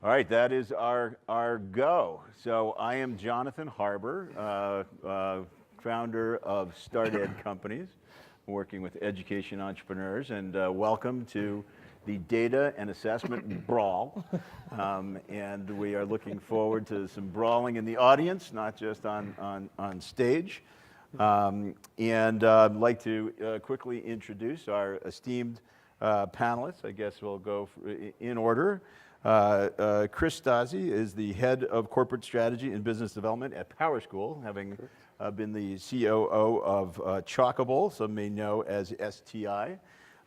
All right, that is our go. So I am Jonathan Harber, founder of Start Ed Companies, working with education entrepreneurs, and welcome to the Data and Assessment Brawl. And we are looking forward to some brawling in the audience, not just on stage. And I'd like to quickly introduce our esteemed panelists. I guess we'll go in order. Chris Stasi is the head of corporate strategy and business development at PowerSchool, having been the COO of Chalkable, some may know as STI.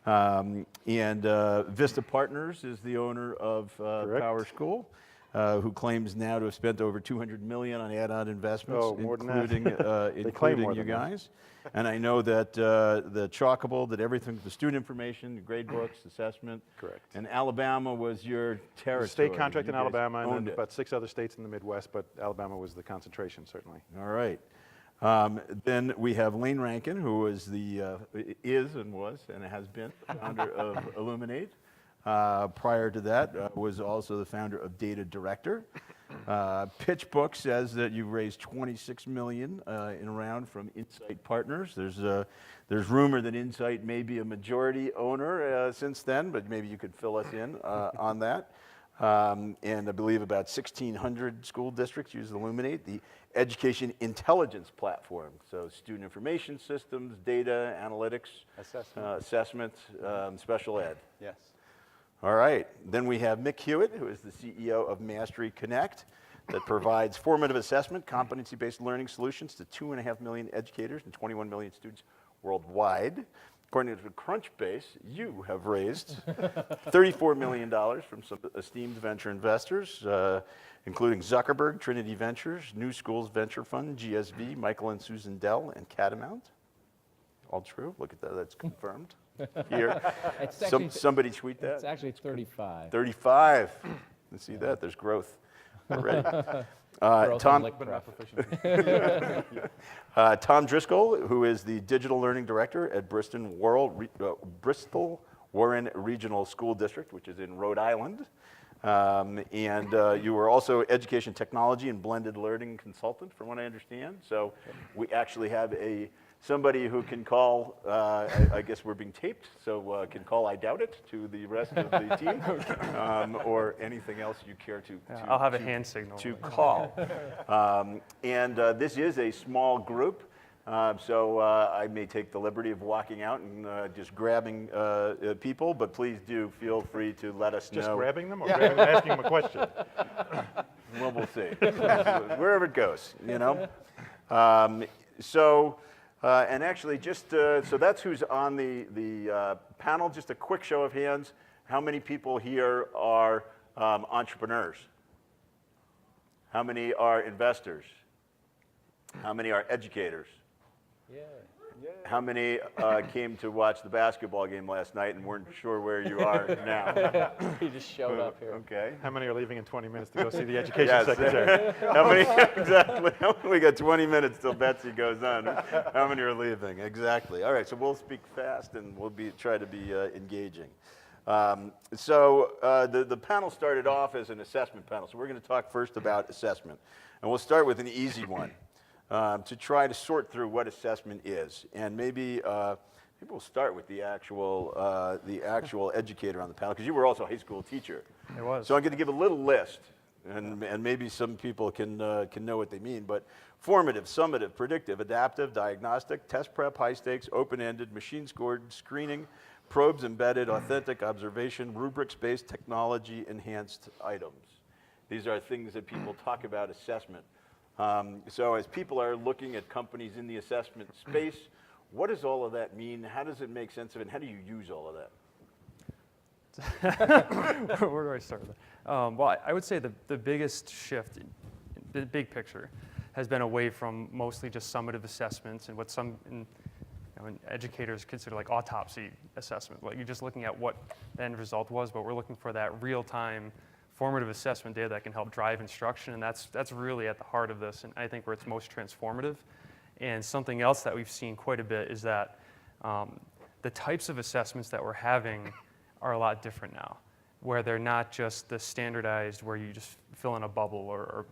And Vista Partners is the owner of PowerSchool, who claims now to have spent over $200 million on add-on investments, including you guys. And I know that the Chalkable did everything, the student information, grade books, assessment. Correct. And Alabama was your territory. State contract in Alabama and then about 6 other states in the Midwest, but Alabama was the concentration, certainly. All right. Then we have Lane Rankin, who is and has been founder of Illuminate. Prior to that, was also the founder of Data Director. PitchBook says that you've raised $26 million in a round from Insight Partners. There's rumor that Insight may be a majority owner since then, but maybe you could fill us in on that. And I believe about 1,600 school districts use Illuminate, the education intelligence platform. So student information systems, data, analytics, assessment, special ed. Yes. All right, then we have Mick Hewitt, who is the CEO of MasteryConnect, that provides formative assessment, competency-based learning solutions to 2.5 million educators and 21 million students worldwide. According to Crunchbase, you have raised $34 million from some esteemed venture investors, including Zuckerberg, Trinity Ventures, New Schools Venture Fund, GSV, Michael and Susan Dell, and Catamount. All true? Look at that, that's confirmed. Here. Somebody tweet that. It's actually 35. 35. You see that? There's growth already. Tom Driscoll, who is the Digital Learning Director at Bristol Warren Regional School District, which is in Rhode Island. And you were also Education Technology and Blended Learning Consultant, from what I understand. So we actually have somebody who can call, I guess we're being taped, so can call I doubt it to the rest of the team, or anything else you care to I'll have a hand signal. To call. And this is a small group, so I may take the liberty of walking out and just grabbing people, but please do feel free to let us know. Just grabbing them or asking them a question? Well, we'll see. Wherever it goes, you know. And actually, just so that's who's on the panel. Just a quick show of hands. How many people here are entrepreneurs? How many are investors? How many are educators? Yeah. How many came to watch the basketball game last night and weren't sure where you are now? He just showed up here. Okay. How many are leaving in 20 minutes to go see the education secretary? How many, exactly. We got 20 minutes till Betsy goes on. How many are leaving? Exactly. All right, so we'll speak fast and we'll try to be engaging. The panel started off as an assessment panel, so we're going to talk first about assessment. And we'll start with an easy one. To try to sort through what assessment is, and maybe we'll start with the actual educator on the panel, because you were also a high school teacher. It was. So I'm going to give a little list, and maybe some people can know what they mean. But formative, summative, predictive, adaptive, diagnostic, test prep, high stakes, open-ended, machine-scored, screening, probes embedded, authentic, observation, rubrics-based, technology-enhanced items. These are things that people talk about assessment. So as people are looking at companies in the assessment space, what does all of that mean? How does it make sense of it? And how do you use all of that? Where do I start with that? Well, I would say the biggest shift, the big picture, has been away from mostly just summative assessments and what some educators consider like autopsy assessment. Like you're just looking at what the end result was, but we're looking for that real-time formative assessment data that can help drive instruction, and that's really at the heart of this, and I think where it's most transformative. And something else that we've seen quite a bit is that the types of assessments that we're having are a lot different now. where they're not just the standardized where you just fill in a bubble or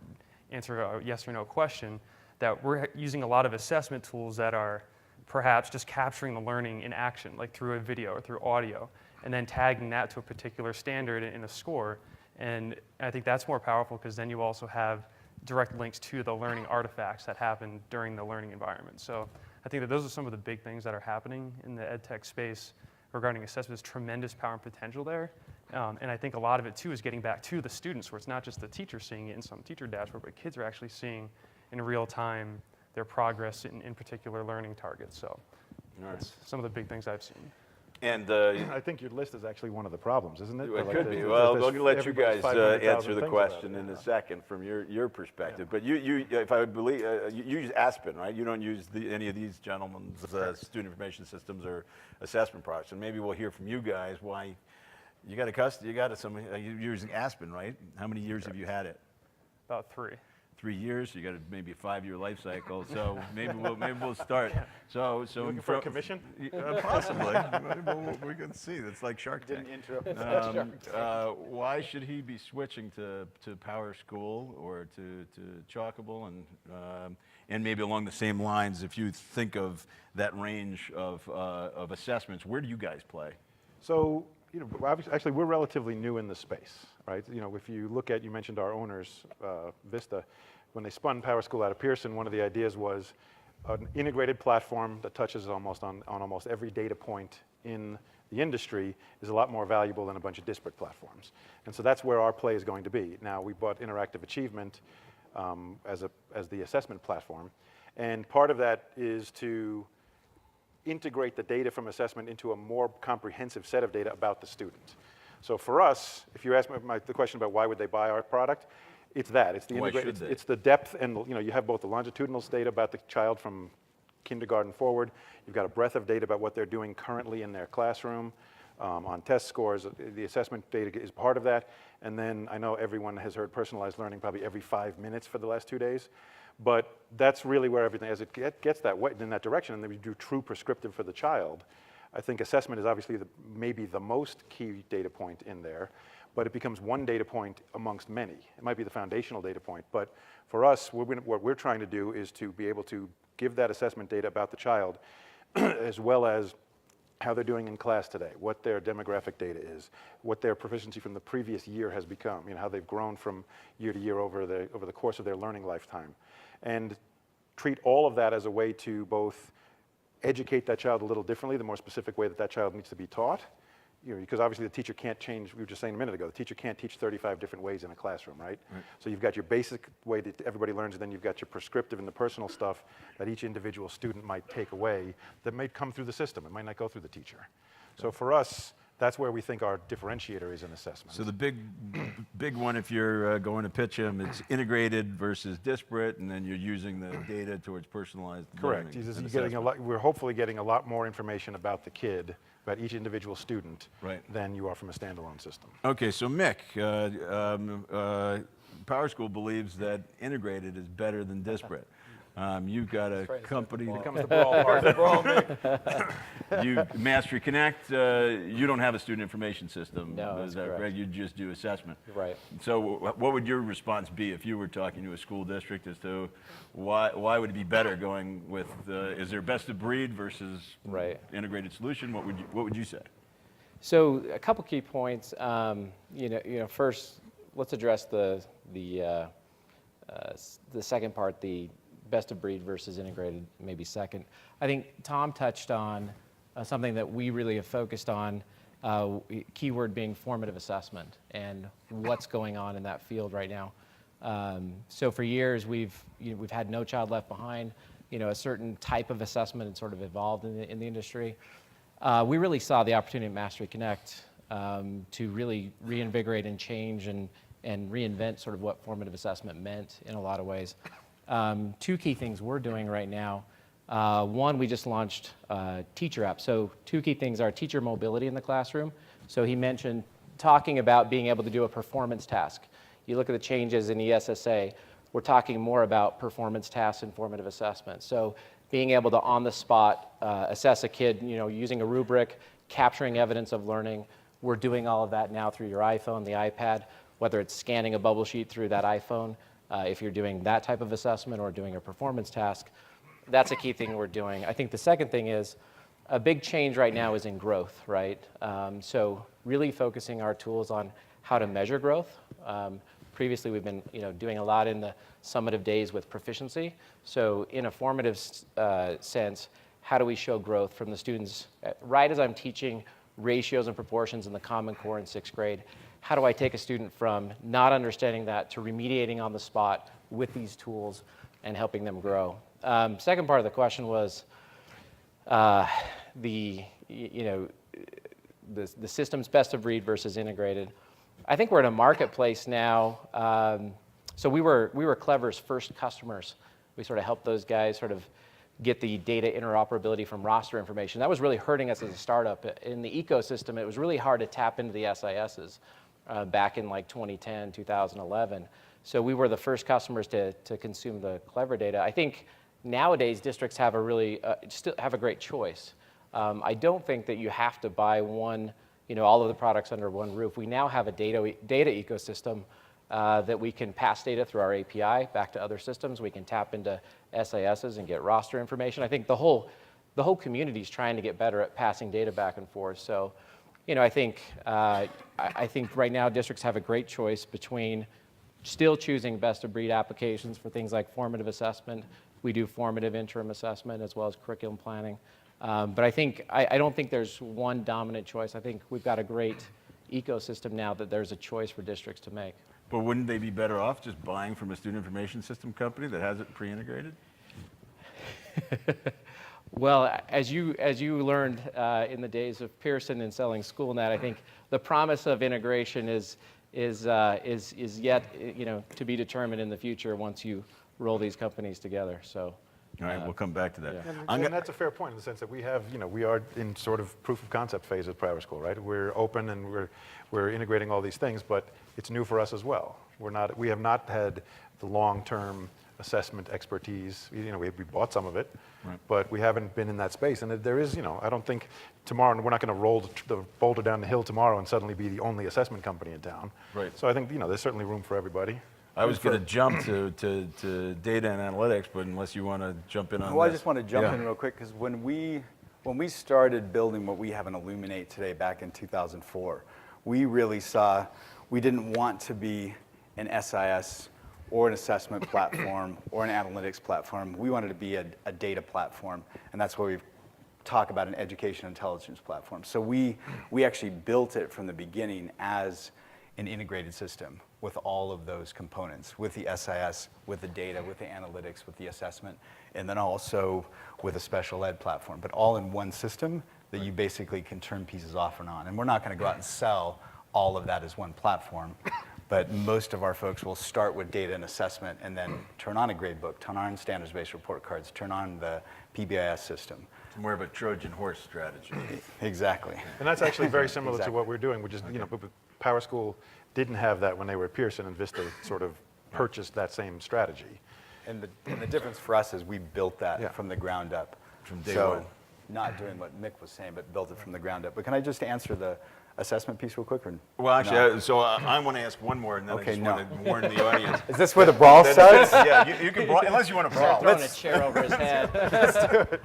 answer a yes or no question, that we're using a lot of assessment tools that are perhaps just capturing the learning in action, like through a video or through audio, and then tagging that to a particular standard in a score. And I think that's more powerful because then you also have direct links to the learning artifacts that happen during the learning environment. So I think that those are some of the big things that are happening in the edtech space regarding assessment. There's tremendous power and potential there. And I think a lot of it too is getting back to the students, where it's not just the teacher seeing it in some teacher dashboard, but kids are actually seeing in real time their progress in particular learning targets. So that's some of the big things I've seen. And I think your list is actually one of the problems, isn't it? it Like could be. there's Well, we're going to let you everybody's guys 500,000 answer the things about question it. in a second from your perspective. But you, if I believe, you use Aspen, right? You don't use any of these gentlemen's student information systems or assessment products. And maybe we'll hear from you guys why you got you're using Aspen, right? How many years have you had it? About 3. 3 years. You got maybe a 5-year life cycle. So maybe we'll start. So You looking for a commission? Possibly. We can see. It's like Shark Tank. Why should he be switching to PowerSchool or to Chalkable, and maybe along the same lines, if you think of that range of assessments, where do you guys play? So, actually, we're relatively new in the space, right? If you look at, you mentioned our owners, Vista, when they spun PowerSchool out of Pearson, one of the ideas was an integrated platform that touches on almost every data point in the industry is a lot more valuable than a bunch of disparate platforms. And so that's where our play is going to be. Now, we bought Interactive Achievement as the assessment platform, and part of that is to integrate the data from assessment into a more comprehensive set of data about the student. So for us, if you ask me the question about why would they buy our product, it's that. It's the integrated. It's the depth, and you have both the longitudinal data about the child from kindergarten forward. You've got a breadth of data about what they're doing currently in their classroom, on test scores. The assessment data is part of that. And then I know everyone has heard personalized learning probably every 5 minutes for the last 2 days. But that's really where everything, as it gets that way in that direction, and then we do true prescriptive for the child. I think assessment is obviously maybe the most key data point in there, but it becomes one data point amongst many. It might be the foundational data point, but for us, what we're trying to do is to be able to give that assessment data about the child, as well as how they're doing in class today, what their demographic data is, what their proficiency from the previous year has become, how they've grown from year to year over the course of their learning lifetime. And treat all of that as a way to both educate that child a little differently, the more specific way that child needs to be taught, because obviously the teacher can't change, we were just saying a minute ago, the teacher can't teach 35 different ways in a classroom, right? So you've got your basic way that everybody learns, and then you've got your prescriptive and the personal stuff that each individual student might take away that might come through the system. It might not go through the teacher. So for us, that's where we think our differentiator is in assessment. So the big one, if you're going to pitch them, it's integrated versus disparate, and then you're using the data towards personalized learning. Correct. We're hopefully getting a lot more information about the kid, about each individual student, than you are from a standalone system. Okay, so Mick, PowerSchool believes that integrated is better than disparate. You've got a company. Here comes the Brawl part. MasteryConnect, you don't have a student information system. No, is that correct? You just do assessment. Right. So what would your response be if you were talking to a school district as to why would it be better going with, is there best of breed versus integrated solution? What would you say? So a couple key points. First, let's address the second part, the best of breed versus integrated, maybe second. I think Tom touched on something that we really have focused on, keyword being formative assessment and what's going on in that field right now. So for years we've had No Child Left Behind. A certain type of assessment had sort of evolved in the industry. We really saw the opportunity at MasteryConnect to really reinvigorate and change and reinvent sort of what formative assessment meant in a lot of ways. Two key things we're doing right now. One, we just launched teacher app. So two key things are teacher mobility in the classroom. So he mentioned talking about being able to do a performance task. You look at the changes in ESSA, we're talking more about performance tasks and formative assessment. So being able to on the spot assess a kid, using a rubric, capturing evidence of learning, We're doing all of that now through your iPhone, the iPad, whether it's scanning a bubble sheet through that iPhone, if you're doing that type of assessment or doing a performance task. That's a key thing we're doing. I think the second thing is a big change right now is in growth, right? So really focusing our tools on how to measure growth. Previously, we've been doing a lot in the summative days with proficiency. So in a formative sense, how do we show growth from the students? Right as I'm teaching ratios and proportions in the Common Core in 6th grade, how do I take a student from not understanding that to remediating on the spot with these tools and helping them grow? Second part of the question was the system's best of breed versus integrated. I think we're in a marketplace now. So we were Clever's first customers. We sort of helped those guys sort of get the data interoperability from roster information. That was really hurting us as a startup. In the ecosystem, it was really hard to tap into the SISs back in like 2010, 2011. So we were the first customers to consume the Clever data. I think nowadays districts have a really still have a great choice. I don't think that you have to buy one, all of the products under one roof. We now have a data ecosystem that we can pass data through our API back to other systems. We can tap into SISs and get roster information. I think the whole community is trying to get better at passing data back and forth. So, I think right now districts have a great choice between still choosing best of breed applications for things like formative assessment. We do formative interim assessment as well as curriculum planning. But I don't think there's one dominant choice. I think we've got a great ecosystem now that there's a choice for districts to make. But wouldn't they be better off just buying from a student information system company that has it pre-integrated? Well, as you learned in the days of Pearson and selling SchoolNet, I think the promise of integration is yet to be determined in the future once you roll these companies together. So. All right, we'll come back to that. Yeah. And that's a fair point in the sense that we have, we are in sort of proof of concept phase at PowerSchool, right? We're open and we're integrating all these things, but it's new for us as well. We have not had the long-term assessment expertise. We bought some of it, right, but we haven't been in that space. And there is, I don't think tomorrow, we're not going to roll the boulder down the hill tomorrow and suddenly be the only assessment company in town. Right. So I think, there's certainly room for everybody. I was going to jump to data and analytics, but unless you want to jump in on that. Well, I just want to jump in real quick because when we started building what we have in Illuminate today back in 2004, we really saw we didn't want to be an SIS or an assessment platform or an analytics platform. We wanted to be a data platform, and that's why we talk about an education intelligence platform. So we actually built it from the beginning as an integrated system with all of those components, with the SIS, with the data, with the analytics, with the assessment, and then also with a special ed platform, but all in one system that you basically can turn pieces off and on. And we're not going to go out and sell all of that as one platform, but most of our folks will start with data and assessment and then turn on a gradebook, turn on standards-based report cards, turn on the PBIS system. It's more of a Trojan horse strategy. Exactly. And that's actually very similar to what we're doing, which is, PowerSchool didn't have that when they were at Pearson, and Vista sort of purchased that same strategy. And the difference for us is we built that from the ground up. From day one. Not doing what Mick was saying, but built it from the ground up. But can I just answer the assessment piece real quick? Or well, actually, so I want to ask one more, and then I just want to warn the audience. Is this where the brawl starts? Yeah, you can brawl, unless you want to brawl. Throwing a chair over his head.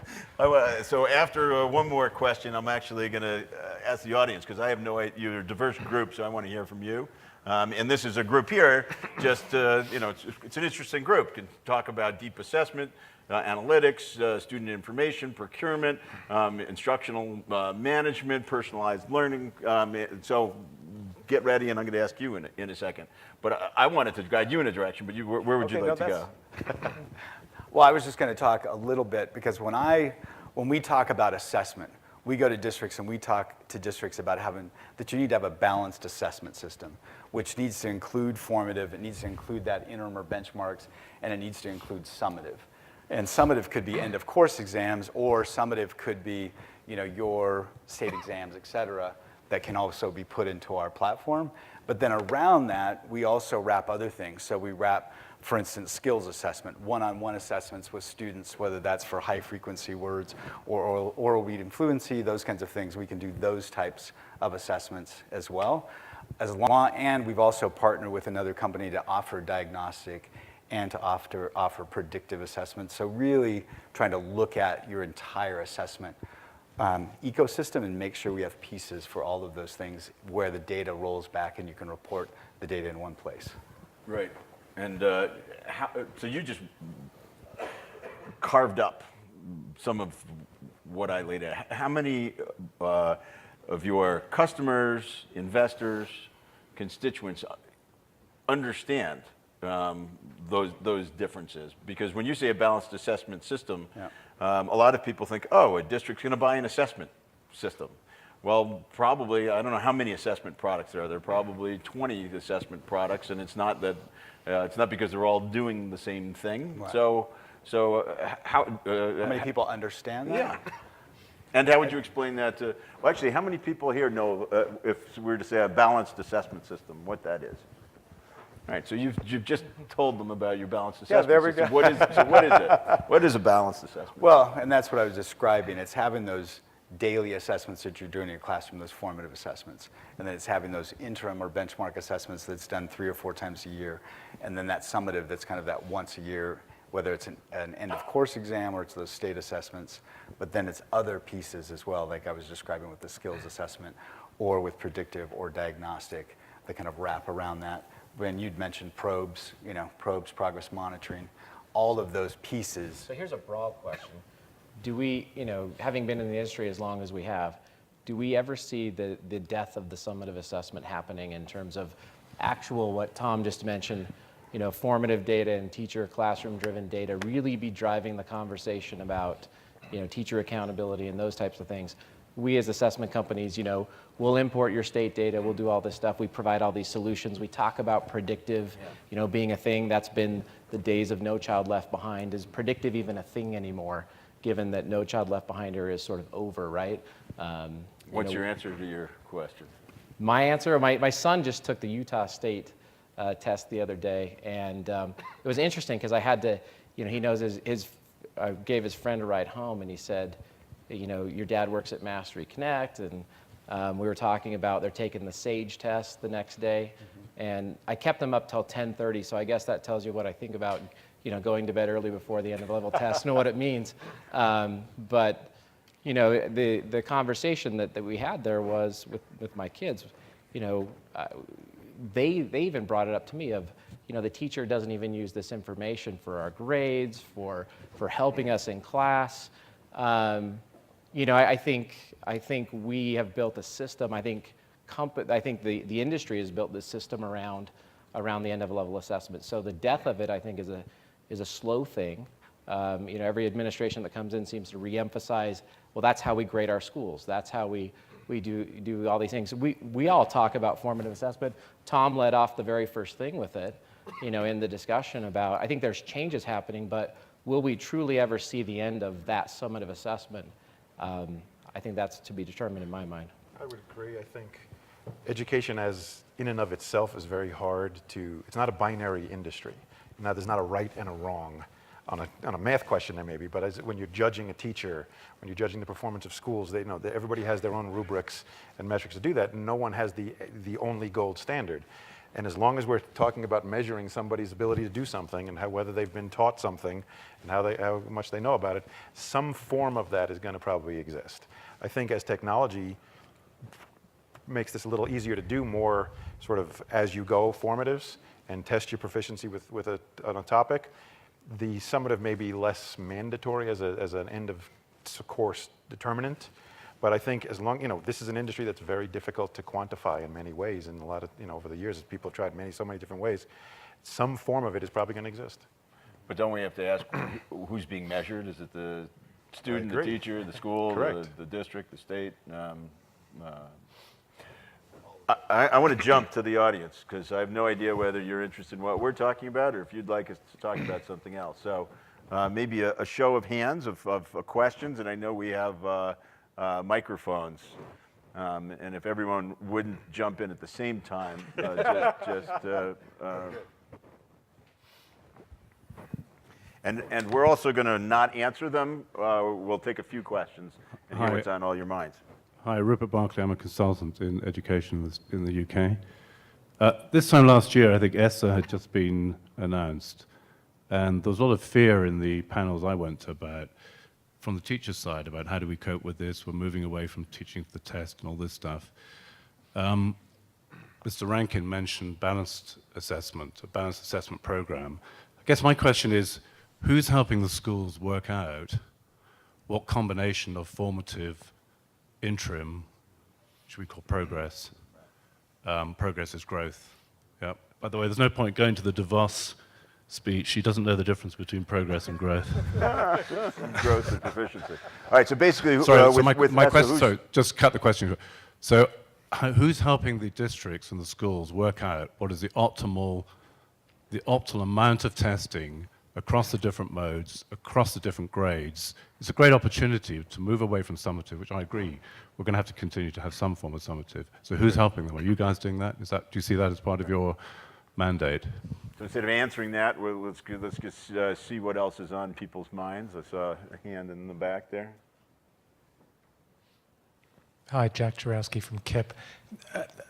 So after one more question, I'm actually going to ask the audience, because I have no idea. You're a diverse group, so I want to hear from you. And this is a group here, just, it's an interesting group. Can talk about deep assessment, analytics, student information, procurement, instructional management, personalized learning. So get ready, and I'm going to ask you in a second. But I wanted to guide you in a direction, but where would you like to go? Well, I was just going to talk a little bit, because when we talk about assessment, we go to districts and we talk to districts about that you need to have a balanced assessment system, which needs to include formative, it needs to include that interim or benchmarks, and it needs to include summative. And summative could be end of course exams, or summative could be, your state exams, et cetera, that can also be put into our platform. But then around that, we also wrap other things. So we wrap for instance, skills assessment, one-on-one assessments with students, whether that's for high-frequency words or oral reading fluency, those kinds of things. We can do those types of assessments as well. And we've also partnered with another company to offer diagnostic and to offer predictive assessments. So really trying to look at your entire assessment ecosystem and make sure we have pieces for all of those things where the data rolls back and you can report the data in one place. Right. And so you just carved up some of what I laid out. How many of your customers, investors, constituents understand those differences? Because when you say a balanced assessment system, a lot of people think, oh, a district's going to buy an assessment system. Well, probably, I don't know how many assessment products there are. There are probably 20 assessment products, and it's not that it's not because they're all doing the same thing. Right. So how many people understand that? Yeah. And how would you explain that to? Well, actually, how many people here know if we were to say a balanced assessment system, what that is? All right, so you've just told them about your balanced assessment there we system. go. What is it? What is a balanced assessment? Well, and that's what I was describing. It's having those daily assessments that you're doing in your classroom, those formative assessments. And then it's having those interim or benchmark assessments that's done 3 or 4 times a year. And then that summative that's kind of that once a year, whether it's an end of course exam or it's those state assessments. But then it's other pieces as well, like I was describing with the skills assessment or with predictive or diagnostic that kind of wrap around that. When you'd mentioned probes, probes, progress monitoring, all of those pieces. So here's a broad question. Do we, having been in the industry as long as we have, do we ever see the death of the summative assessment happening in terms of actual, what Tom just mentioned, formative data and teacher classroom-driven data really be driving the conversation about, teacher accountability and those types of things? We as assessment companies, we'll import your state data, we'll do all this stuff, we provide all these solutions, we talk about predictive, being a thing. That's been the days of No Child Left Behind. Is predictive even a thing anymore, given that No Child Left Behind era is sort of over, right? What's your answer to your question? My answer, my son just took the Utah State test the other day, and it was interesting because I had to, he knows I gave his friend a ride home, and he said, your dad works at MasteryConnect, and we were talking about they're taking the SAGE test the next day, and I kept them up till 10:30, so I guess that tells you what I think about, going to bed early before the end of level test and what it means. But, the conversation that we had there was with my kids, they even brought it up to me of, the teacher doesn't even use this information for our grades, for helping us in class. I think we have built a system. I think the industry has built this system around the end of level assessment. So the death of it, I think, is a slow thing. Every administration that comes in seems to reemphasize, well, that's how we grade our schools. That's how we do all these things. We all talk about formative assessment. Tom led off the very first thing with it, in the discussion about, I think there's changes happening, but will we truly ever see the end of that summative assessment? I think that's to be determined in my mind. I would agree. I think education as in and of itself is very hard it's not a binary industry. Now, there's not a right and a wrong. On a math question there may be, but when you're judging a teacher, when you're judging the performance of schools, they know that everybody has their own rubrics and metrics to do that, and no one has the only gold standard. And as long as we're talking about measuring somebody's ability to do something and whether they've been taught something and how much they know about it, some form of that is going to probably exist. I think as technology makes this a little easier to do more sort of as-you-go formatives and test your proficiency on a topic, the summative may be less mandatory as an end-of-course determinant. But I think as long, this is an industry that's very difficult to quantify in many ways, and a lot of, over the years, as people have tried so many different ways, some form of it is probably going to exist. But don't we have to ask who's being measured? Is it the student, the teacher, the school, the district, the state? I want to jump to the audience because I have no idea whether you're interested in what we're talking about or if you'd like us to talk about something else. So maybe a show of hands of questions, and I know we have microphones. And if everyone wouldn't jump in at the same time, And we're also going to not answer them. We'll take a few questions and hear Hi. what's on all your minds. Hi, Rupert Barclay. I'm a consultant in education in the UK. This time last year, I think ESSA had just been announced, and there was a lot of fear in the panels I went to about, from the teacher's side, about how do we cope with this? We're moving away from teaching to the test and all this stuff. Mr. Rankin mentioned balanced assessment, a balanced assessment program. I guess my question is, who's helping the schools work out what combination of formative, interim, which we call progress, progress is growth. Yep. By the way, there's no point going to the DeVos speech. She doesn't know the difference between progress and growth. Growth and proficiency. All right, so basically, Sorry, with my ESSA, question, sorry, just cut the question short. So who's helping the districts and the schools work out what is the optimal amount of testing across the different modes, across the different grades? It's a great opportunity to move away from summative, which I agree, we're going to have to continue to have some form of summative. So who's helping them? Are you guys doing that? Do you see that as part of your mandate? So instead of answering that, let's just see what else is on people's minds. I saw a hand in the back there. Hi, Jack Jarowski from KIP.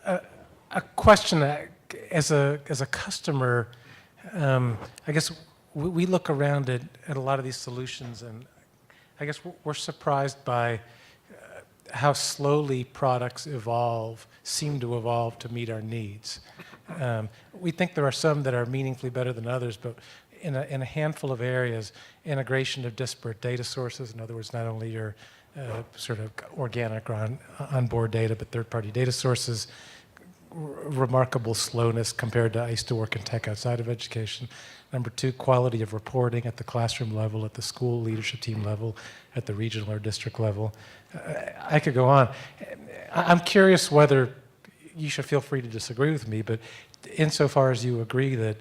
A question, as a customer, I guess we look around at a lot of these solutions, and I guess we're surprised by how slowly products seem to evolve to meet our needs. We think there are some that are meaningfully better than others, but in a handful of areas, integration of disparate data sources, in other words, not only your sort of organic or onboard data, but third-party data sources, remarkable slowness compared to I used to work in tech outside of education. Number two, quality of reporting at the classroom level, at the school leadership team level, at the regional or district level. I could go on. I'm curious whether you should feel free to disagree with me, but insofar as you agree that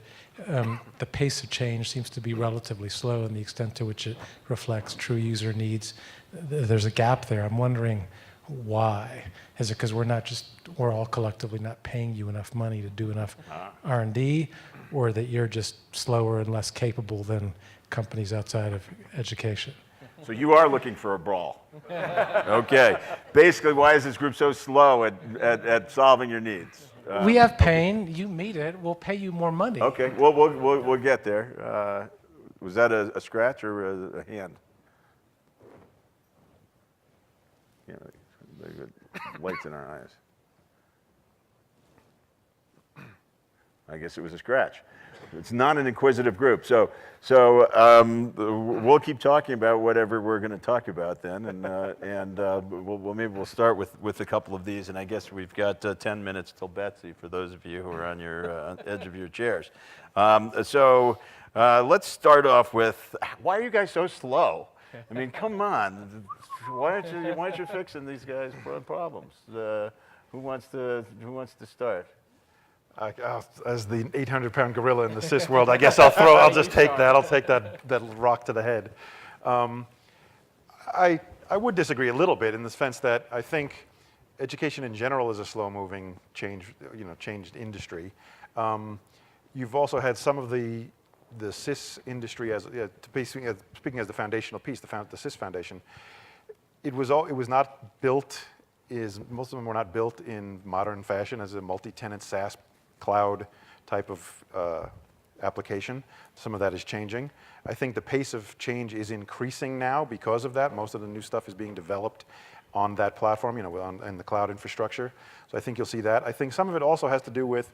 the pace of change seems to be relatively slow and the extent to which it reflects true user needs, there's a gap there. I'm wondering why. Is it because we're all collectively not paying you enough money to do enough R&D, or that you're just slower and less capable than companies outside of education? So you are looking for a brawl. Okay. Basically, why is this group so slow at solving your needs? We have pain. You meet it. We'll pay you more money. Okay. We'll get there. Was that a scratch or a hand? Yeah, very good. Lights in our eyes. I guess it was a scratch. It's not an inquisitive group. So we'll keep talking about whatever we're going to talk about then, and maybe we'll start with a couple of these, and I guess we've got 10 minutes till Betsy for those of you who are on your edge of your chairs. Let's start off with, why are you guys so slow? I mean, come on. Why aren't you fixing these guys' problems? Who wants to start? As the 800-pound gorilla in the SIS world, I guess I'll just take that. I'll take that rock to the head. I would disagree a little bit in the sense that I think education in general is a slow-moving changed industry. You've also had some of the SIS industry speaking as the foundational piece, the SIS Foundation. It was not built. Most of them were not built in modern fashion as a multi-tenant SaaS cloud type of application. Some of that is changing. I think the pace of change is increasing now because of that. Most of the new stuff is being developed on that platform, in the cloud infrastructure. So I think you'll see that. I think some of it also has to do with,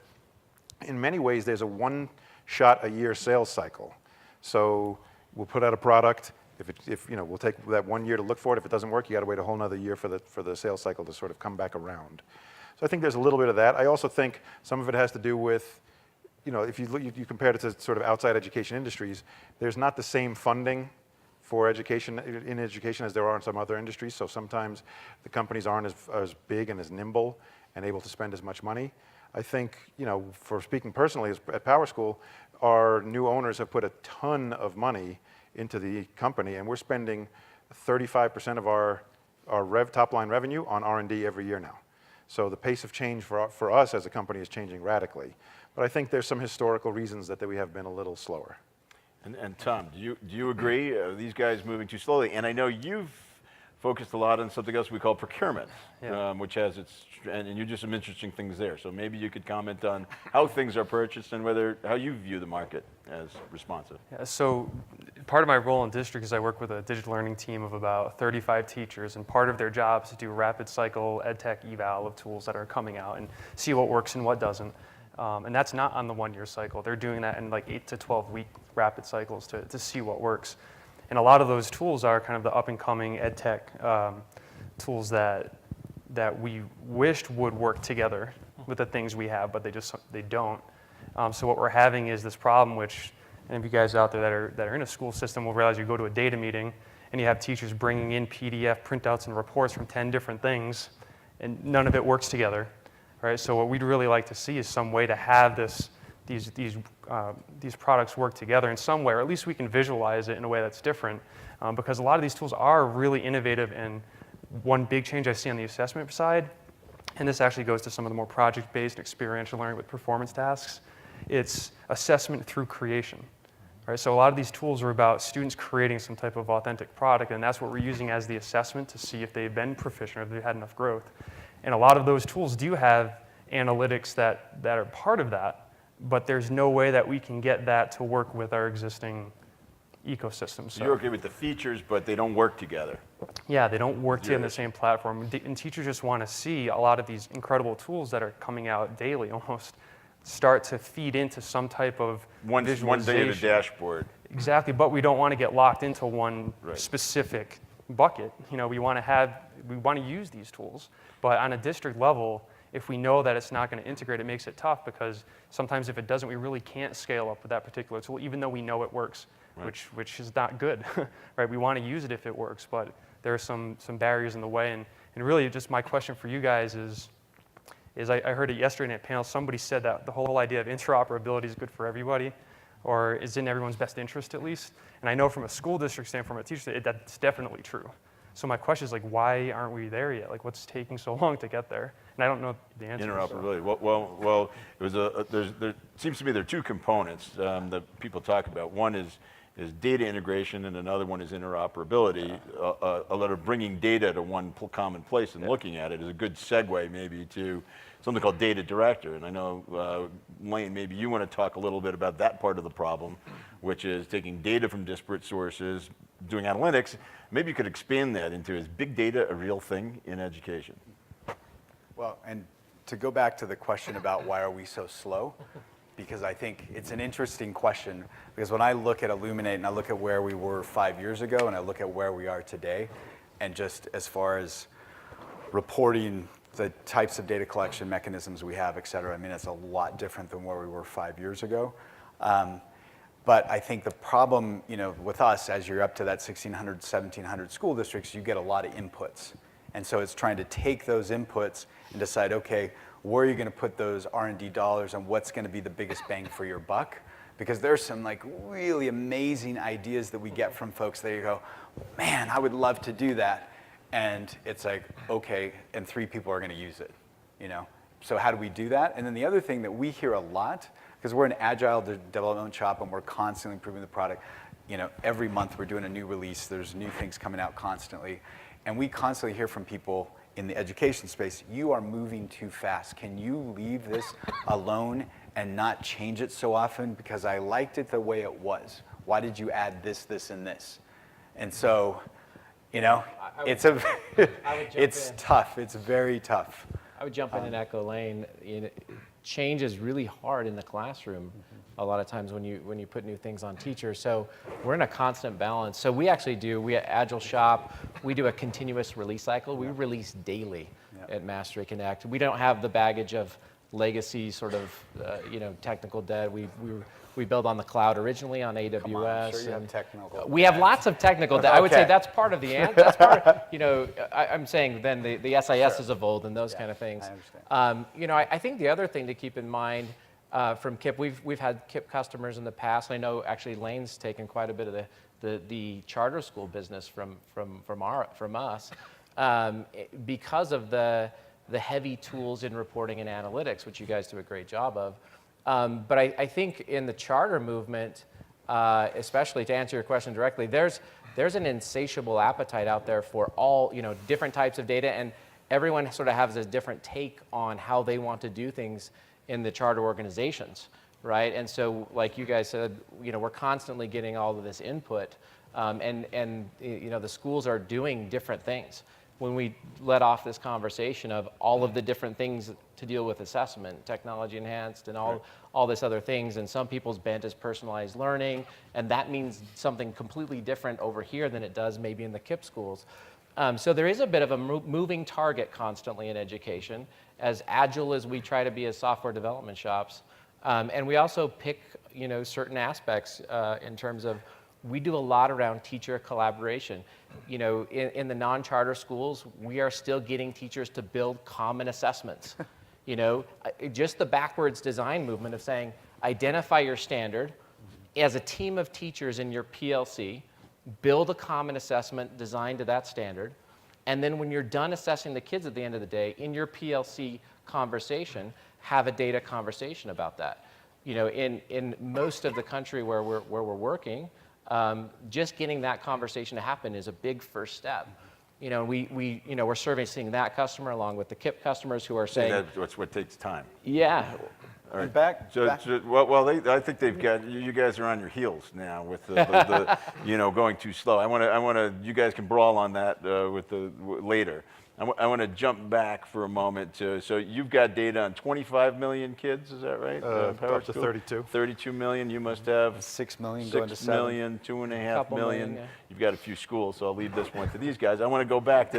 in many ways, there's a one-shot-a-year sales cycle. So we'll put out a product. We'll take that 1 year to look for it. If it doesn't work, you got to wait a whole nother year for the sales cycle to sort of come back around. So I think there's a little bit of that. I also think some of it has to do with, if you compare it to sort of outside education industries, there's not the same funding for education in education as there are in some other industries. So sometimes the companies aren't as big and as nimble and able to spend as much money. I think, for speaking personally at PowerSchool, our new owners have put a ton of money into the company, and we're spending 35% of our top-line revenue on R&D every year now. So the pace of change for us as a company is changing radically. But I think there's some historical reasons that we have been a little slower. And Tom, do you agree? These guys moving too slowly? And I know you've focused a lot on something else we call procurement, Yeah. which has its, and you do some interesting things there. So maybe you could comment on how things are purchased and how you view the market as responsive. Yeah, so part of my role in district is I work with a digital learning team of about 35 teachers, and part of their job is to do rapid cycle edtech eval of tools that are coming out and see what works and what doesn't. And that's not on the 1-year cycle. They're doing that in like 8 to 12 week rapid cycles to see what works. And a lot of those tools are kind of the up and coming edtech tools that we wished would work together with the things we have, but they don't. So what we're having is this problem, which any of you guys out there that are in a school system will realize you go to a data meeting and you have teachers bringing in PDF printouts and reports from 10 different things, and none of it works together, right? So what we'd really like to see is some way to have these products work together in some way, or at least we can visualize it in a way that's different, because a lot of these tools are really innovative. And one big change I see on the assessment side, and this actually goes to some of the more project-based experiential learning with performance tasks, it's assessment through creation. Right? So a lot of these tools are about students creating some type of authentic product, and that's what we're using as the assessment to see if they've been proficient or if they've had enough growth. And a lot of those tools do have analytics that are part of that, but there's no way that we can get that to work with our existing ecosystem. So you're okay with the features, but they don't work together. Yeah, they don't work together on the same platform. And teachers just want to see a lot of these incredible tools that are coming out daily almost start to feed into some type of One visualization. data dashboard. Exactly, but we don't want to get locked into one specific bucket. You know, we want to use these tools, but on a district level, if we know that it's not going to integrate, it makes it tough, because sometimes if it doesn't, we really can't scale up with that particular tool, even though we know it works, which is not good, right? We want to use it if it works, but there are some barriers in the way, and really just my question for you guys is I heard it yesterday in a panel, somebody said that the whole idea of interoperability is good for everybody, or is in everyone's best interest at least. And I know from a school district standpoint, from a teacher standpoint, that's definitely true. So my question is, like, why aren't we there yet? Like, what's taking so long to get there? And I don't know the answer. Interoperability. Well, it was there seems to me there are two components that people talk about. One is data integration, and another one is interoperability. A lot of bringing data to one common place and looking at it is a good segue maybe to something called data director. And I know, Lane, maybe you want to talk a little bit about that part of the problem, which is taking data from disparate sources, doing analytics. Maybe you could expand that into, is big data a real thing in education? Well, and to go back to the question about why are we so slow, because I think it's an interesting question, because when I look at Illuminate and I look at where we were 5 years ago and I look at where we are today, and just as far as reporting the types of data collection mechanisms we have, et cetera, I mean, it's a lot different than where we were 5 years ago. But I think the problem, with us, as you're up to that 1,600, 1,700 school districts, you get a lot of inputs. And so it's trying to take those inputs and decide, okay, where are you going to put those R&D dollars and what's going to be the biggest bang for your buck? Because there's some like really amazing ideas that we get from folks that you go, man, I would love to do that. And it's like, okay, and 3 people are going to use it, So how do we do that? And then the other thing that we hear a lot, because we're an agile development shop and we're constantly improving the product. Every month we're doing a new release. There's new things coming out constantly. And we constantly hear from people in the education space, you are moving too fast. Can you leave this alone and not change it so often? Because I liked it the way it was. Why did you add this, this, and this? And so, it's tough. It's very tough. I would jump in and echo Lane. Change is really hard in the classroom a lot of times when you put new things on teachers. So we're in a constant balance. So we actually we at Agile Shop, we do a continuous release cycle. We release daily at MasteryConnect. We don't have the baggage of legacy sort of technical debt. We build on the cloud originally on AWS. Come on, I'm sure you have technical we have lots of technical debt. I would say that's part of the answer. That's part of, I'm saying then the SIS is evolved and those kind of things. I understand. I think the other thing to keep in mind from KIPP, we've had KIPP customers in the past. I know actually Lane's taken quite a bit of the charter school business from us because of the heavy tools in reporting and analytics, which you guys do a great job of. But I think in the charter movement, especially to answer your question directly, there's an insatiable appetite out there for all, different types of data, and everyone sort of has a different take on how they want to do things in the charter organizations, right? And so, like you guys said, we're constantly getting all of this input, and the schools are doing different things. When we let off this conversation of all of the different things to deal with assessment, technology enhanced, and all this other things, and some people's bent is personalized learning, and that means something completely different over here than it does maybe in the KIPP schools. So there is a bit of a moving target constantly in education, as agile as we try to be as software development shops. And we also pick certain aspects in terms of, we do a lot around teacher collaboration. In the non-charter schools, we are still getting teachers to build common assessments. Just the backwards design movement of saying, identify your standard as a team of teachers in your PLC, build a common assessment designed to that standard, and then when you're done assessing the kids at the end of the day, in your PLC conversation, have a data conversation about that. In most of the country where we're working, just getting that conversation to happen is a big first step. We're servicing that customer along with the KIPP customers who are saying, that's what takes time. yeah. All right. Back. I think they've got, you guys are on your heels now with the going too slow. I want to, you guys can brawl on that later. I want to jump back for a moment so you've got data on 25 million kids, is that right? Up to 32. 32 million, you must have 6 million going to 6 7. million, 2.5 Couple million. million, yeah. You've got a few schools, so I'll leave this one to these guys. I want to go back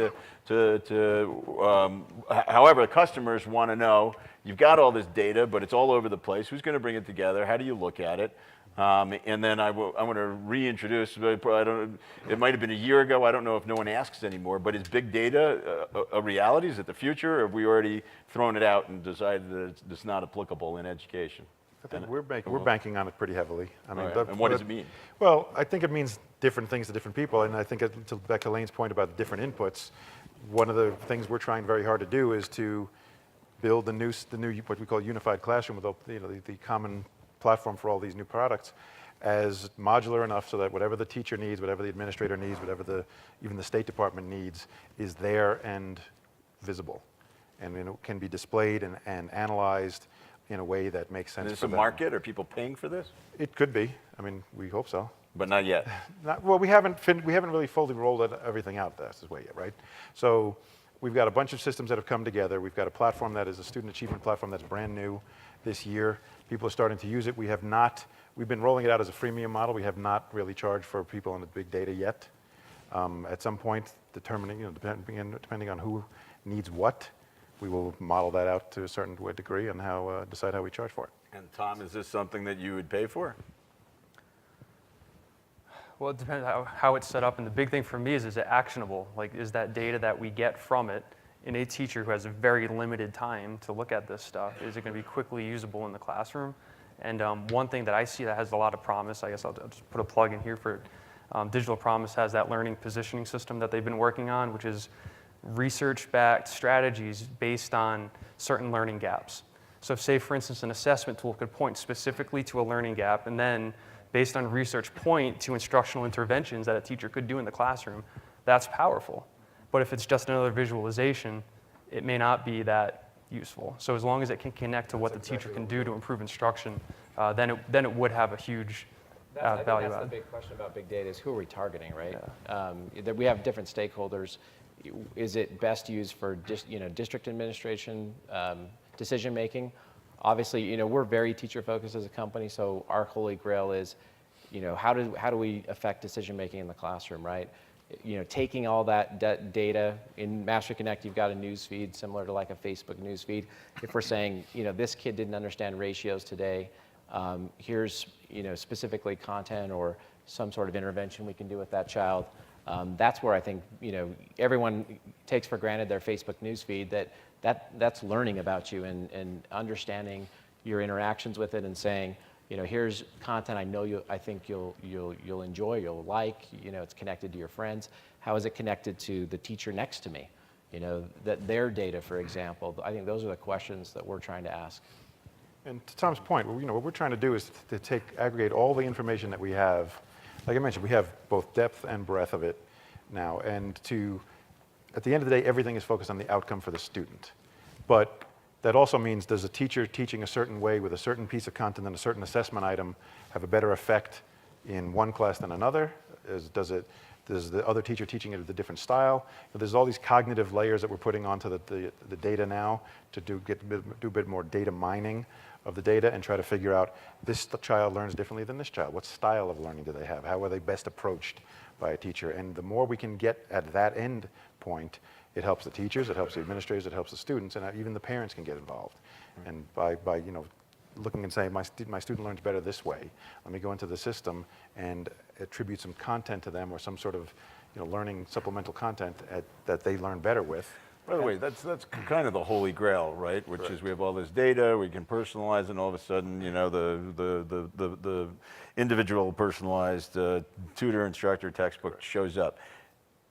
however, the customers want to know, you've got all this data, but it's all over the place. Who's going to bring it together? How do you look at it? And then I want to reintroduce, it might have been a year ago, I don't know if no one asks anymore, but is big data a reality? Is it the future, or have we already thrown it out and decided that it's not applicable in education? I think we're banking on it pretty heavily. I mean, And what does it mean? Well, I think it means different things to different people, and I think to Becca Lane's point about the different inputs, one of the things we're trying very hard to do is to build the new what we call unified classroom with the common platform for all these new products as modular enough so that whatever the teacher needs, whatever the administrator needs, whatever even the State Department needs is there and visible, and can be displayed and analyzed in a way that makes sense. Is this for a them. market? Are people paying for this? It could be. I mean, we hope so. But not yet. Well, we haven't really fully rolled everything out this way yet, right? So we've got a bunch of systems that have come together. We've got a platform that is a student achievement platform that's brand new this year. People are starting to use it. We've been rolling it out as a freemium model. We have not really charged for people on the big data yet. At some point, depending on who needs what, we will model that out to a certain degree and decide how we charge for it. And Tom, is this something that you would pay for? Well, it depends how it's set up, and the big thing for me is it actionable? Like, is that data that we get from it in a teacher who has a very limited time to look at this stuff, is it going to be quickly usable in the classroom? And one thing that I see that has a lot of promise, I guess I'll just put a plug in here for Digital Promise has that learning positioning system that they've been working on, which is research-backed strategies based on certain learning gaps. So if, say, for instance, an assessment tool could point specifically to a learning gap and then, based on research, point to instructional interventions that a teacher could do in the classroom, that's powerful. But if it's just another visualization, it may not be that useful. So as long as it can connect to what the teacher can do to improve instruction, then it would have a huge value That's add. the big question about big data is who are we targeting, right? That we have different stakeholders. Is it best used for district administration, decision making? Obviously, we're very teacher focused as a company, so our holy grail is, how do we affect decision making in the classroom, right? Taking all that data in MasteryConnect, you've got a news feed similar to like a Facebook news feed. If we're saying, this kid didn't understand ratios today, here's specifically content or some sort of intervention we can do with that child. That's where I think everyone takes for granted their Facebook news feed that's learning about you and understanding your interactions with it and saying, here's content I think you'll enjoy, you'll like, it's connected to your friends. How is it connected to the teacher next to me? That their data, for example. I think those are the questions that we're trying to ask. And to Tom's point, what we're trying to do is to aggregate all the information that we have. Like I mentioned, we have both depth and breadth of it now. And at the end of the day, everything is focused on the outcome for the student. But that also means, does a teacher teaching a certain way with a certain piece of content and a certain assessment item have a better effect in one class than another? Does the other teacher teaching it with a different style? There's all these cognitive layers that we're putting onto the data now to do a bit more data mining of the data and try to figure out, this child learns differently than this child. What style of learning do they have? How are they best approached by a teacher? And the more we can get at that end point, it helps the teachers, it helps the administrators, it helps the students, and even the parents can get involved. And by looking and saying, my student learns better this way, let me go into the system and attribute some content to them or some sort of learning supplemental content that they learn better with. By the way, that's kind of the holy grail, right? Which is we have all this data, we can personalize it, and all of a sudden, the individual personalized tutor, instructor, textbook shows up.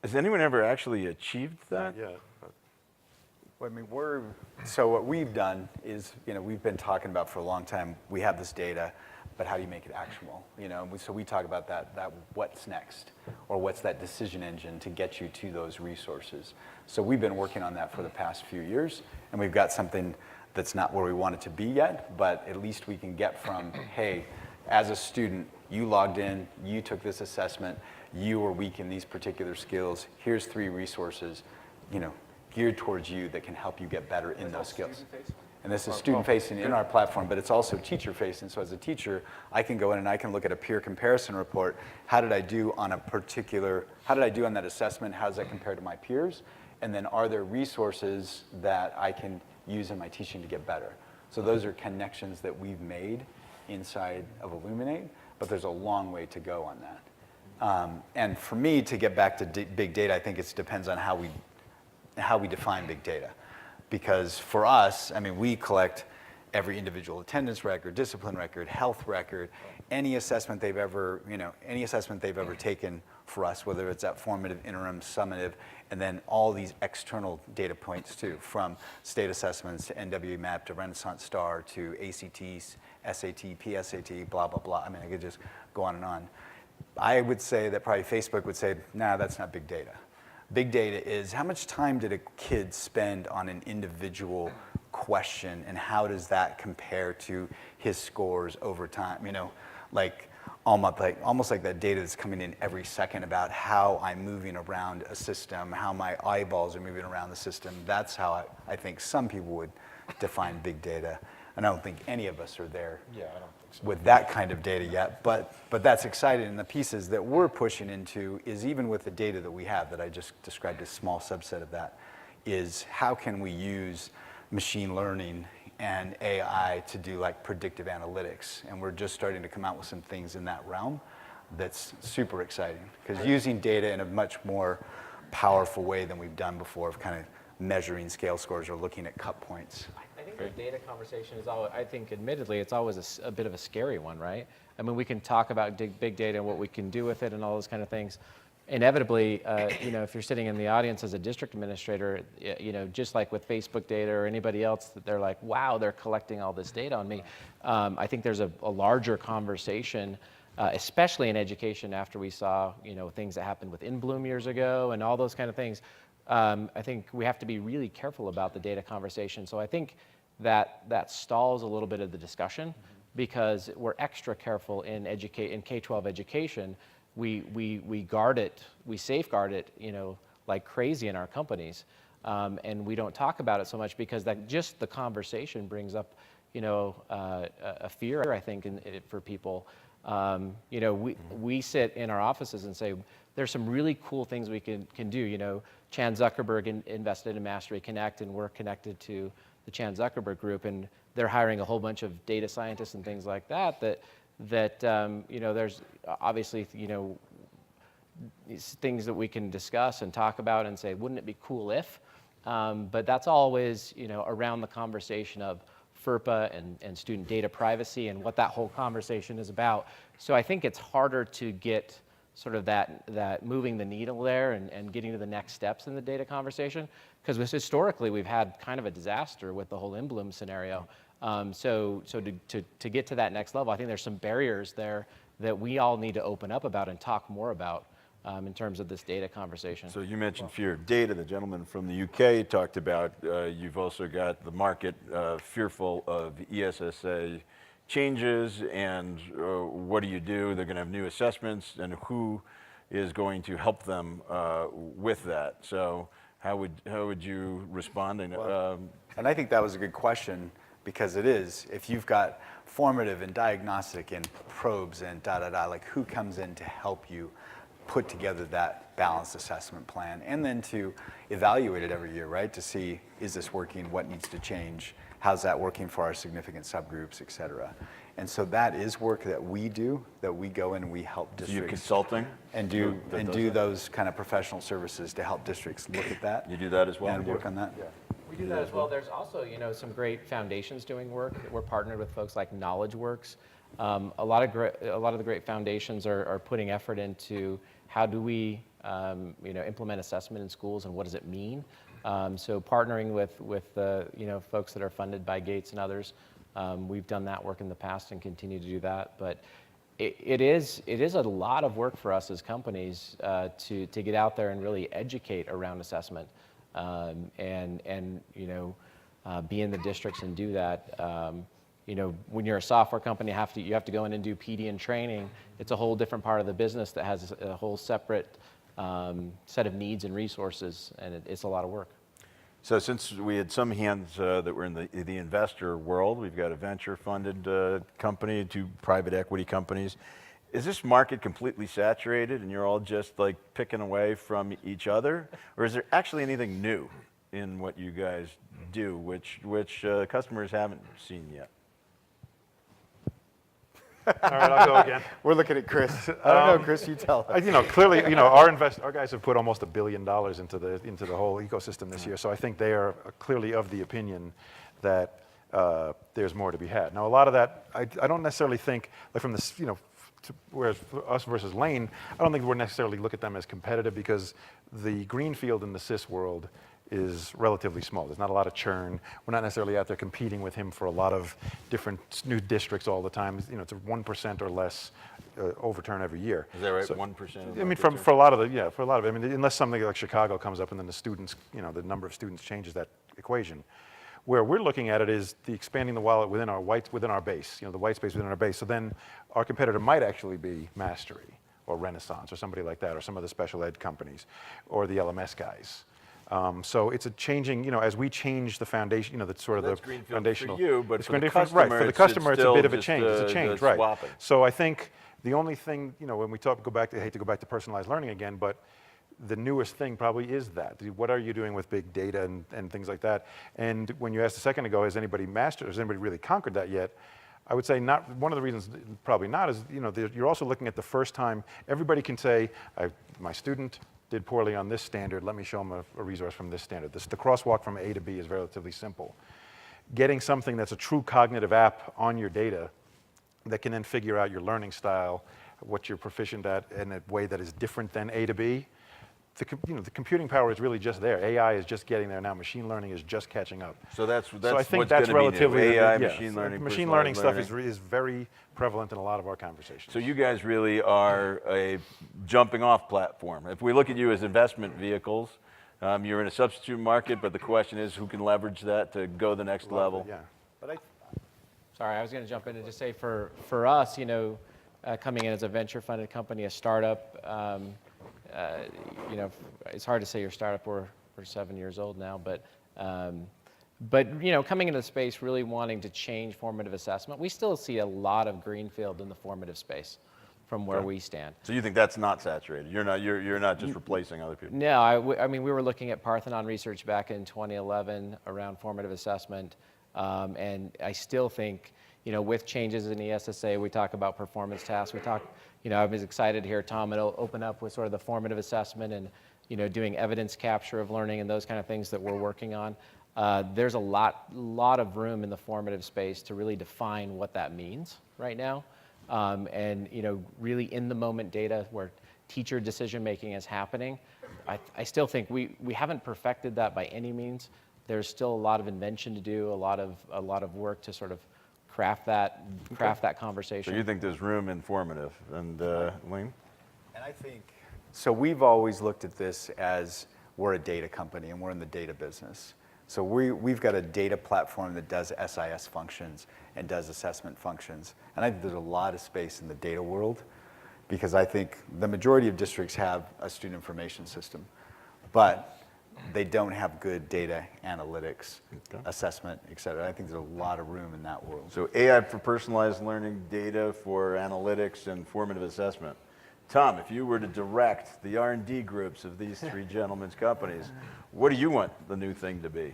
Has anyone ever actually achieved that? Yeah. I mean, so what we've done is, we've been talking about for a long time, we have this data, but how do you make it actionable? So we talk about that what's next, or what's that decision engine to get you to those resources. So we've been working on that for the past few years, and we've got something that's not where we want it to be yet, but at least we can get from, hey, as a student, you logged in, you took this assessment, you were weak in these particular skills, here's 3 resources, geared towards you that can help you get better in those skills. And this is student-facing in our platform, but it's also teacher-facing. So as a teacher, I can go in and I can look at a peer comparison report. How did I do on that assessment? How does that compare to my peers? And then are there resources that I can use in my teaching to get better? So those are connections that we've made inside of Illuminate, but there's a long way to go on that. And for me, to get back to big data, I think it depends on how we define big data. Because for us, I mean, we collect every individual attendance record, discipline record, health record, any assessment they've ever taken for us, whether it's at formative, interim, summative, and then all these external data points too, from state assessments to NWA MAP to Renaissance Star to ACT, SAT, PSAT, blah, blah, blah. I mean, I could just go on and on. I would say that probably Facebook would say, nah, that's not big data. Big data is how much time did a kid spend on an individual question, and how does that compare to his scores over time? Almost like that data that's coming in every second about how I'm moving around a system, how my eyeballs are moving around the system. That's how I think some people would define big data. And I don't think any of us are there with that kind of data yet, but that's exciting. And the pieces that we're pushing into is, even with the data that we have that I just described, a small subset of that, is how can we use machine learning and AI to do like predictive analytics. And we're just starting to come out with some things in that realm that's super exciting, because using data in a much more powerful way than we've done before, of kind of measuring scale scores or looking at cut points. I think the data conversation is always, I think admittedly, it's always a bit of a scary one, right? I mean, we can talk about big data and what we can do with it and all those kind of things. Inevitably, if you're sitting in the audience as a district administrator, just like with Facebook data or anybody else, that they're like, wow, they're collecting all this data on me. I think there's a larger conversation, especially in education, after we saw, things that happened with In Bloom years ago and all those kind of things. I think we have to be really careful about the data conversation. So I think that stalls a little bit of the discussion, because we're extra careful in K-12 education. We guard it, we safeguard it, like crazy in our companies, and we don't talk about it so much because that just the conversation brings up, a fear, I think, for people. We sit in our offices and say, there's some really cool things we can do. Chan Zuckerberg invested in MasteryConnect, and we're connected to the Chan Zuckerberg group, and they're hiring a whole bunch of data scientists and things like that. There's obviously, these things that we can discuss and talk about and say, wouldn't it be cool if? But that's always, around the conversation of FERPA and student data privacy and what that whole conversation is about. So I think it's harder to get sort of that moving the needle there and getting to the next steps in the data conversation, because historically we've had kind of a disaster with the whole In Bloom scenario. So to get to that next level, I think there's some barriers there that we all need to open up about and talk more about in terms of this data conversation. So you mentioned fear of data. The gentleman from the UK talked about you've also got the market fearful of ESSA changes, and what do you do? They're going to have new assessments, and who is going to help them with that? So how would you respond? And I think that was a good question, because it is. If you've got formative and diagnostic and probes and like who comes in to help you put together that balanced assessment plan, and then to evaluate it every year, right? To see, is this working? What needs to change? How's that working for our significant subgroups, et cetera? And so that is work that we do, that we go in and we help districts. you consulting? And do those kind of professional services to help districts look at that. You do that as well? And work on that. Yeah. We do that as well. There's also, some great foundations doing work. We're partnered with folks like KnowledgeWorks. A lot of the great foundations are putting effort into how do we, implement assessment in schools, and what does it mean. So partnering with the folks that are funded by Gates and others, we've done that work in the past and continue to do that. But it is a lot of work for us as companies to get out there and really educate around assessment. And be in the districts and do that. When you're a software company, you have to go in and do PD and training. It's a whole different part of the business that has a whole separate set of needs and resources, and it's a lot of work. So since we had some hands that were in the investor world, we've got a venture-funded company, 2 private equity companies. Is this market completely saturated and you're all just like picking away from each other? Or is there actually anything new in what you guys do, which customers haven't seen yet? All right, I'll go again. We're looking at Chris. I don't know, Chris, you tell us. Clearly, our guys have put almost $1 billion into the whole ecosystem this year. So I think they are clearly of the opinion that there's more to be had. Now, a lot of that, I don't necessarily think, like from this, whereas for us versus Lane, I don't think we're necessarily look at them as competitive, because the greenfield in the SIS world is relatively small. There's not a lot of churn. We're not necessarily out there competing with him for a lot of different new districts all the time. It's a 1% or less overturn every year. Is that right? So, 1%? I mean, for a lot of it. I mean, unless something like Chicago comes up and then the students, the number of students changes that equation. Where we're looking at it is the expanding the wallet within our base, the white space within our base. So then our competitor might actually be Mastery or Renaissance or somebody like that, or some of the special ed companies, or the LMS guys. So it's a changing, as we change the foundation, the sort of That's the greenfield foundational. for you, but it's for the greenfield, right? For the customer, it's a bit of a just, change. It's a change, right? Swapping. So I think the only thing, when we I hate to go back to personalized learning again, but the newest thing probably is that. What are you doing with big data and things like that? And when you asked a second ago, has anybody really conquered that yet? I would say not. One of the reasons probably not is, you're also looking at the first time. Everybody can say, my student did poorly on this standard, let me show them a resource from this standard. The crosswalk from A to B is relatively simple. Getting something that's a true cognitive app on your data that can then figure out your learning style, what you're proficient at in a way that is different than A to B, the computing power is really just there. AI is just getting there now. Machine learning is just catching up. So that's so I think what's that's going to be new. relatively AI, machine learning, machine learning stuff is very prevalent in a lot of our conversations. So you guys really are a jumping off platform. If we look at you as investment vehicles, you're in a substitute market, but the question is who can leverage that to go the next level? Yeah. Sorry, I was going to jump in and just say for us, coming in as a venture-funded company, a startup, it's hard to say you're a startup. We're 7 years old now, but coming into the space, really wanting to change formative assessment, we still see a lot of greenfield in the formative space from where we stand. So you think that's not saturated? You're not just replacing other people? No, I mean, we were looking at Parthenon research back in 2011 around formative assessment, and I still think, with changes in ESSA, we talk about performance tasks. We talk, I was excited to hear Tom open up with sort of the formative assessment and, doing evidence capture of learning and those kind of things that we're working on. There's a lot of room in the formative space to really define what that means right now. And, really in the moment data where teacher decision making is happening. I still think we haven't perfected that by any means, there's still a lot of invention to do, a lot of work to sort of craft that conversation. So you think there's room in formative, and Wayne? And I think, so we've always looked at this as we're a data company and we're in the data business. So we've got a data platform that does SIS functions and does assessment functions. And I think there's a lot of space in the data world, because I think the majority of districts have a student information system, but they don't have good data analytics, assessment, et cetera. I think there's a lot of room in that world. So AI for personalized learning, data for analytics, and formative assessment. Tom, if you were to direct the R&D groups of these three gentlemen's companies, what do you want the new thing to be?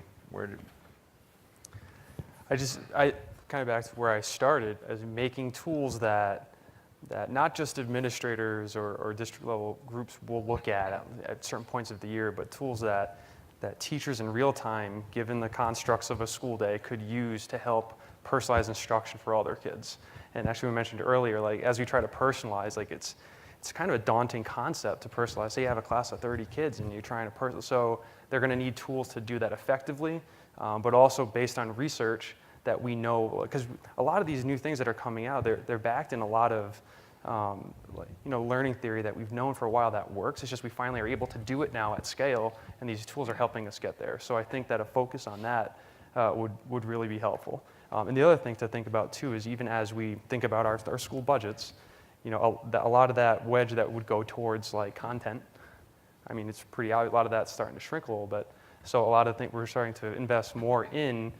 I kind of back to where I started, as making tools that not just administrators or district level groups will look at certain points of the year, but tools that teachers in real time, given the constructs of a school day, could use to help personalize instruction for all their kids. And actually we mentioned earlier, like as we try to personalize, like it's kind of a daunting concept to personalize. Say you have a class of 30 kids and you're trying to personalize. So they're gonna need tools to do that effectively, but also based on research that we know, because a lot of these new things that are coming out, they're backed in a lot of learning theory that we've known for a while that works. It's just we finally are able to do it now at scale, and these tools are helping us get there. So I think that a focus on that would really be helpful. And the other thing to think about too is, even as we think about our school budgets, a lot of that wedge that would go towards like content, I mean, it's pretty out. A lot of that's starting to shrink a little bit. So a lot of things we're starting to invest more in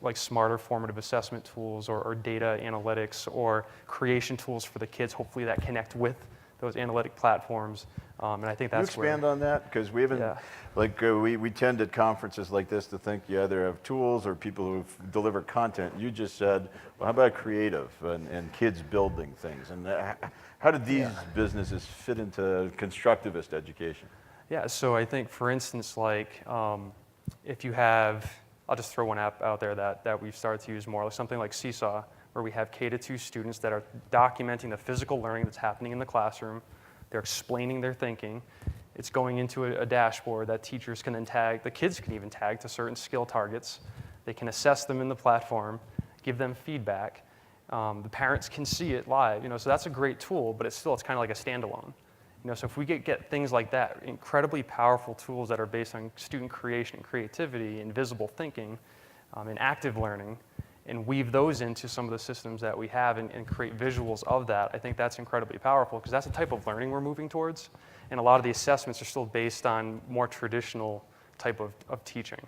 like smarter formative assessment tools or data analytics or creation tools for the kids, hopefully that connect with those analytic platforms. And I think that's Can you expand on that? Because we haven't, we tend at conferences like this to think you either have tools or people who deliver content. You just said, well, how about creative and kids building things? And how do these businesses fit into constructivist education? Yeah, so I think, for instance, like if you have, I'll just throw one app out there that we've started to use more, like something like Seesaw, where we have K-2 students that are documenting the physical learning that's happening in the classroom. They're explaining their thinking. It's going into a dashboard that teachers can then tag, the kids can even tag to certain skill targets. They can assess them in the platform, give them feedback. The parents can see it live, so that's a great tool, but it's kind of like a standalone. So if we get things like that, incredibly powerful tools that are based on student creation and creativity and visible thinking and active learning, and weave those into some of the systems that we have and create visuals of that, I think that's incredibly powerful, because that's the type of learning we're moving towards. And a lot of the assessments are still based on more traditional type of teaching.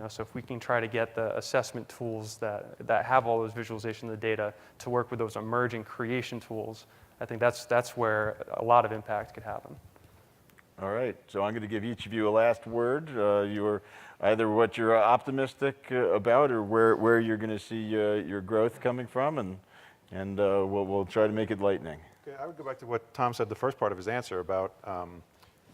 So if we can try to get the assessment tools that have all those visualization of the data to work with those emerging creation tools, I think that's where a lot of impact could happen. All right, so I'm going to give each of you a last word. Either what you're optimistic about or where you're going to see your growth coming from, and we'll try to make it lightning. Okay, I would go back to what Tom said, the first part of his answer about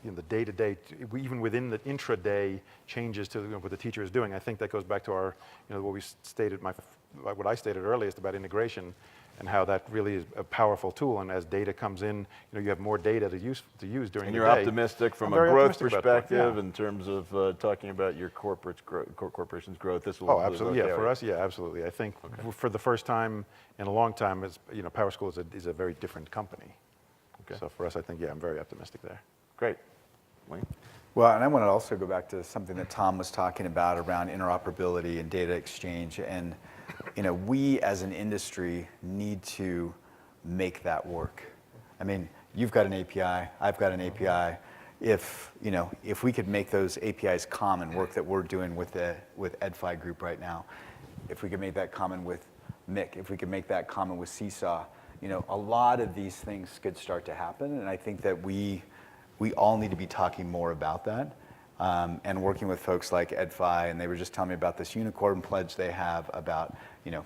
the day-to-day, even within the intraday changes to what the teacher is doing. I think that goes back to our, what we stated, what I stated earliest about integration, and how that really is a powerful tool. And as data comes in, you have more data to use during the day. And you're optimistic from a growth perspective in terms of talking about your corporation's growth. This will absolutely. Yeah, for us, absolutely. I think for the first time in a long time, PowerSchool is a very different company. Okay. So for us, I think, I'm very optimistic there. Great. Wayne? Well, and I want to also go back to something that Tom was talking about around interoperability and data exchange. And we as an industry need to make that work. I mean, you've got an API, I've got an API. If we could make those APIs common, work that we're doing with EdFi group right now, if we could make that common with Mick, if we could make that common with Seesaw, a lot of these things could start to happen. And I think that we all need to be talking more about that. And working with folks like EdFi, and they were just telling me about this unicorn pledge they have about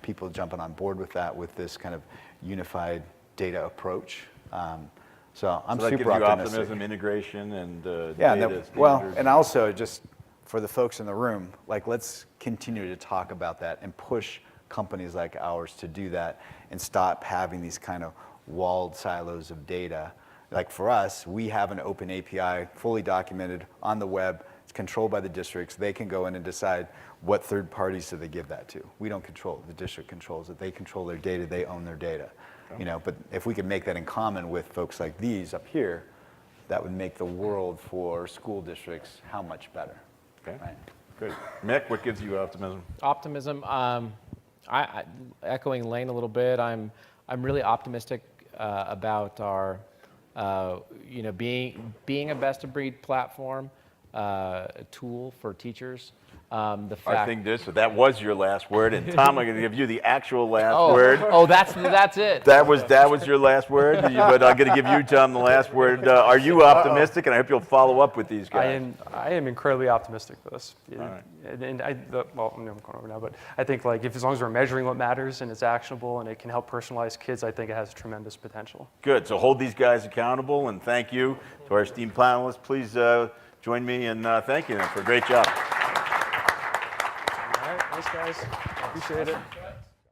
people jumping on board with that, with this kind of unified data approach. So I'm super gives you optimistic. Optimism, integration, and and also just for the folks in the room, let's continue to talk about that and push companies like ours to do that and stop having these kind of walled silos of data Like for us, we have an open API, fully documented on the web. It's controlled by the districts. They can go in and decide what third parties do they give that to. We don't control it. The district controls it. They control their data. They own their data. You know, but if we could make that in common with folks like these up here, that would make the world for school districts how much better. Okay. Right? Good. Mick, what gives you optimism? Optimism. I echoing Lane a little bit. I'm really optimistic about our being a best of breed platform, tool for teachers. The fact. I think that was your last word, and Tom, I'm going to give you the actual last word. Oh, that's it. That was your last word, but I'm going to give you, Tom, the last word. Are you optimistic? And I hope you'll follow up with these guys. I am incredibly optimistic for this. All right. And I'm going over now, but I think like as long as we're measuring what matters and it's actionable and it can help personalize kids, I think it has tremendous potential. Good. So hold these guys accountable, and thank you to our esteemed panelists. Please join me in thanking them for a great job. All right, thanks guys. Appreciate it.